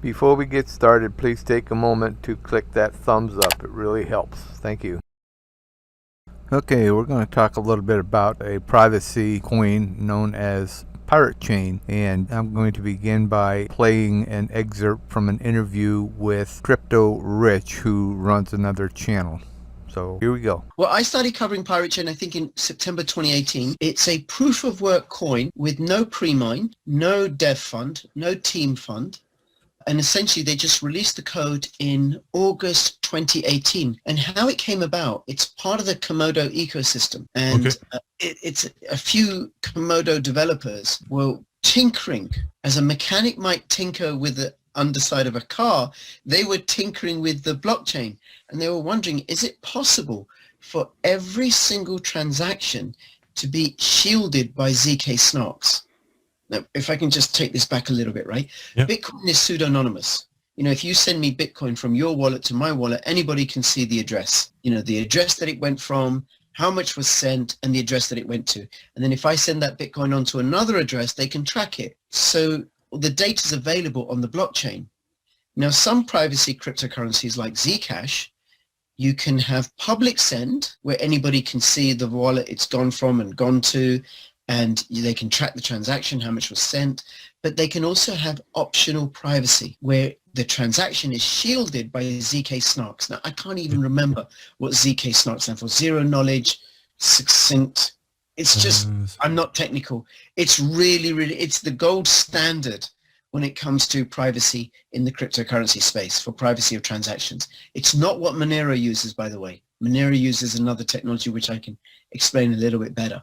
Before we get started, please take a moment to click that thumbs up. It really helps. Thank you. Okay, we're going to talk a little bit about a privacy coin known as Pirate Chain, and I'm going to begin by playing an excerpt from an interview with Crypto Rich, who runs another channel. So here we go. Well, I started covering Pirate Chain, I think, in September 2018. It's a proof of work coin with no pre-mine, no dev fund, no team fund. And essentially, they just released the code in August 2018. And how it came about, it's part of the Komodo ecosystem. And it's a few Komodo developers were tinkering. As a mechanic might tinker with the underside of a car, they were tinkering with the blockchain. And they were wondering, is it possible for every single transaction to be shielded by ZK snarks? Now, if I can just take this back a little bit, right? Yep. Bitcoin is pseudonymous. You know, if you send me Bitcoin from your wallet to my wallet, anybody can see the address. You know, the address that it went from, how much was sent, and the address that it went to. And then if I send that Bitcoin onto another address, they can track it. So the data is available on the blockchain. Now, some privacy cryptocurrencies like Zcash, you can have public send, where anybody can see the wallet it's gone from and gone to, and they can track the transaction, how much was sent. But they can also have optional privacy, where the transaction is shielded by ZK snarks. Now, I can't even remember what ZK snarks stand for. Zero knowledge, succinct. It's just, I'm not technical. It's really, it's the gold standard when it comes to privacy in the cryptocurrency space for privacy of transactions. It's not what Monero uses, by the way. Monero uses another technology which I can explain a little bit better.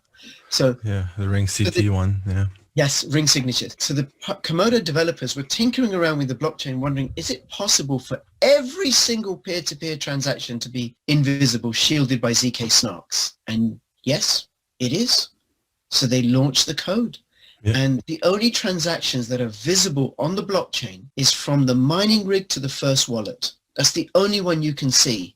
So yeah, the Ring CT one, yeah. Yes, ring signatures. So the Komodo developers were tinkering around with the blockchain, wondering, is it possible for every single peer-to-peer transaction to be invisible, shielded by ZK snarks? And yes, it is. So they launched the code. Yeah. And the only transactions that are visible on the blockchain is from the mining rig to the first wallet. That's the only one you can see.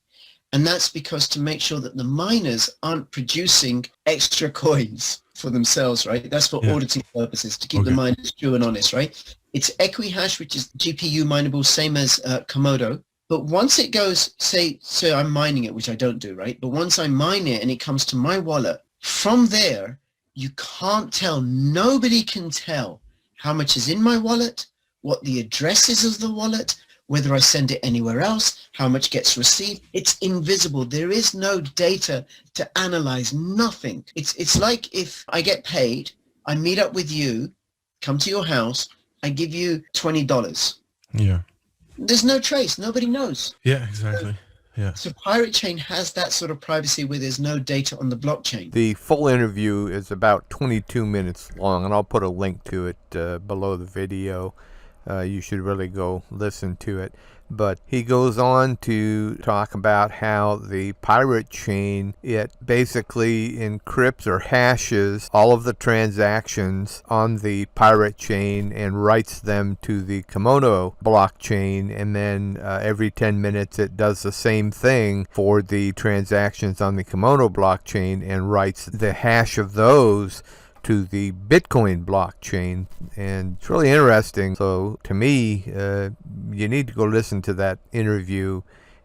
And that's because to make sure that the miners aren't producing extra coins for themselves, right? That's for auditing purposes, to keep the miners true and honest, right? It's Equihash, which is GPU mineable, same as Komodo. But once it goes, say I'm mining it, which I don't do, right? But once I mine it and it comes to my wallet, from there, you can't tell, nobody can tell how much is in my wallet, what the address is of the wallet, whether I send it anywhere else, how much gets received. It's invisible. There is no data to analyze, nothing. It's like if I get paid, I meet up with you, come to your house, I give you $20. Yeah. There's no trace. Nobody knows. Yeah, exactly. Yeah. So Pirate Chain has that sort of privacy where there's no data on the blockchain. The full interview is about 22 minutes long, and I'll put a link to it below the video. You should really go listen to it. But he goes on to talk about how the Pirate Chain, it basically encrypts or hashes all of the transactions on the Pirate Chain and writes them to the Komodo blockchain, and then every 10 minutes it does the same thing for the transactions on the Komodo blockchain and writes the hash of those to the Bitcoin blockchain. And it's really interesting. So to me, you need to go listen to that interview.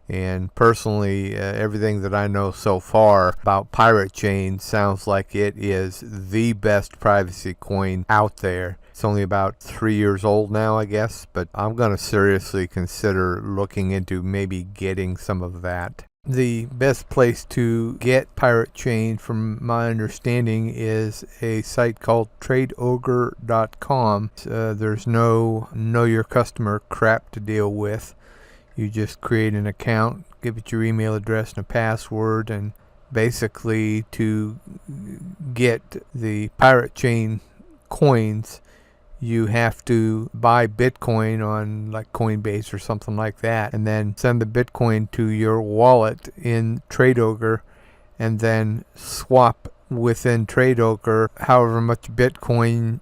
And personally, everything that I know so far about Pirate Chain sounds like it is the best privacy coin out there. It's only about 3 years old now, I guess, but I'm going to seriously consider looking into maybe getting some of that. The best place to get Pirate Chain, from my understanding, is a site called TradeOgre.com. There's no know your customer crap to deal with. You just create an account, give it your email address and a password, and basically to get the Pirate Chain coins, you have to buy Bitcoin on like Coinbase or something like that, and then send the Bitcoin to your wallet in TradeOgre, and then swap within TradeOgre however much Bitcoin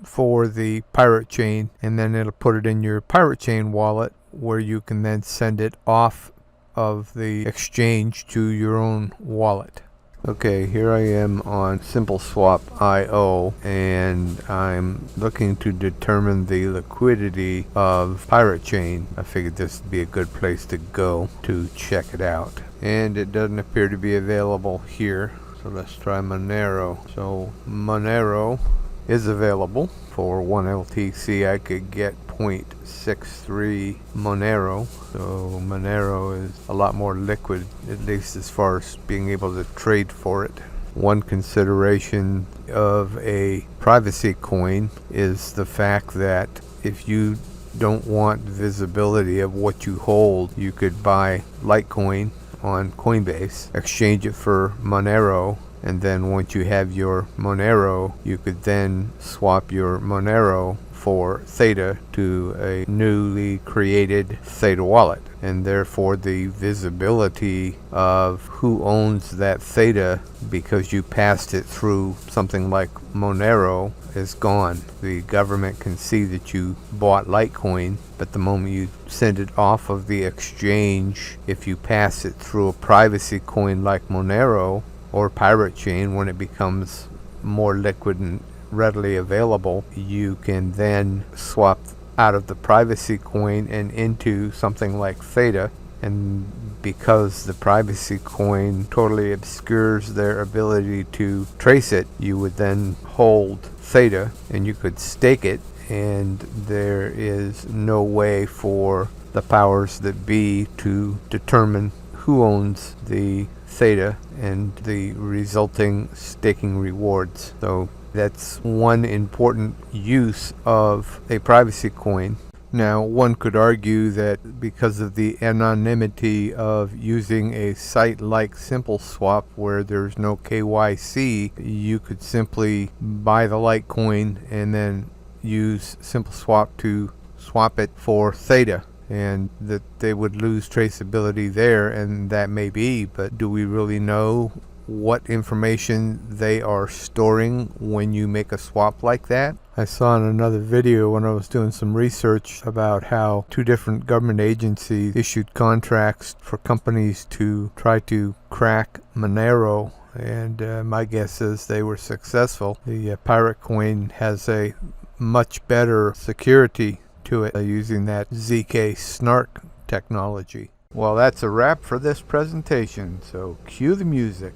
for the Pirate Chain, and then it'll put it in your Pirate Chain wallet, where you can then send it off of the exchange to your own wallet. Okay, here I am on SimpleSwap.io, and I'm looking to determine the liquidity of Pirate Chain. I figured this would be a good place to go to check it out. And it doesn't appear to be available here. So let's try Monero. So Monero is available. For 1 LTC I could get 0.63 Monero. So Monero is a lot more liquid, at least as far as being able to trade for it. One consideration of a privacy coin is the fact that if you don't want visibility of what you hold, you could buy Litecoin on Coinbase, exchange it for Monero, and then once you have your Monero, you could then swap your Monero for Theta to a newly created Theta wallet. And therefore the visibility of who owns that Theta, because you passed it through something like Monero, is gone. The government can see that you bought Litecoin, but the moment you send it off of the exchange, if you pass it through a privacy coin like Monero or Pirate Chain, when it becomes more liquid and readily available, you can then swap out of the privacy coin and into something like Theta. And because the privacy coin totally obscures their ability to trace it, you would then hold Theta and you could stake it, and there is no way for the powers that be to determine who owns the Theta and the resulting staking rewards. So that's one important use of a privacy coin. Now, one could argue that because of the anonymity of using a site like SimpleSwap where there's no KYC, you could simply buy the Litecoin and then use SimpleSwap to swap it for Theta, and that they would lose traceability there, and that may be, but do we really know what information they are storing when you make a swap like that? I saw in another video when I was doing some research about how 2 different government agencies issued contracts for companies to try to crack Monero, and my guess is they were successful. The Pirate Coin has a much better security to it using that ZK Snark technology. Well, that's a wrap for this presentation, so cue the music.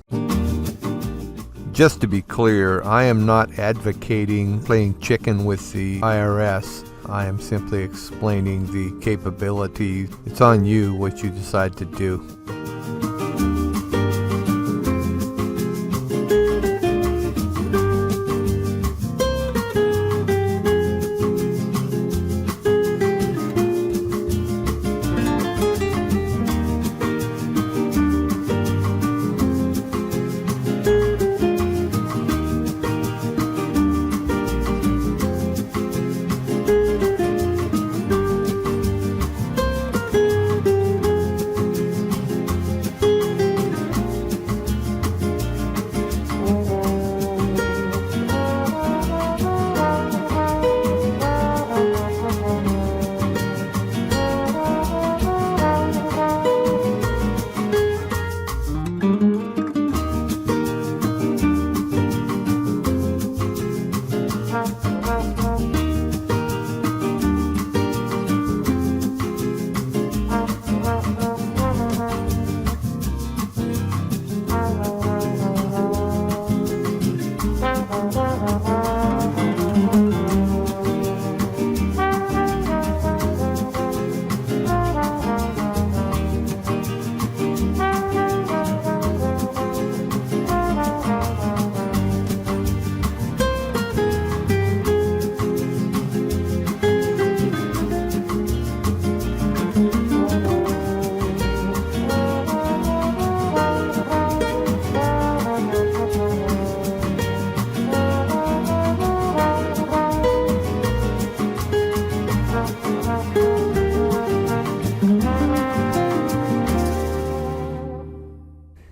Just to be clear, I am not advocating playing chicken with the IRS. I am simply explaining the capabilities. It's on you what you decide to do.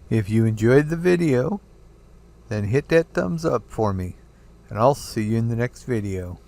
If you enjoyed the video, then hit that thumbs up for me, and I'll see you in the next video.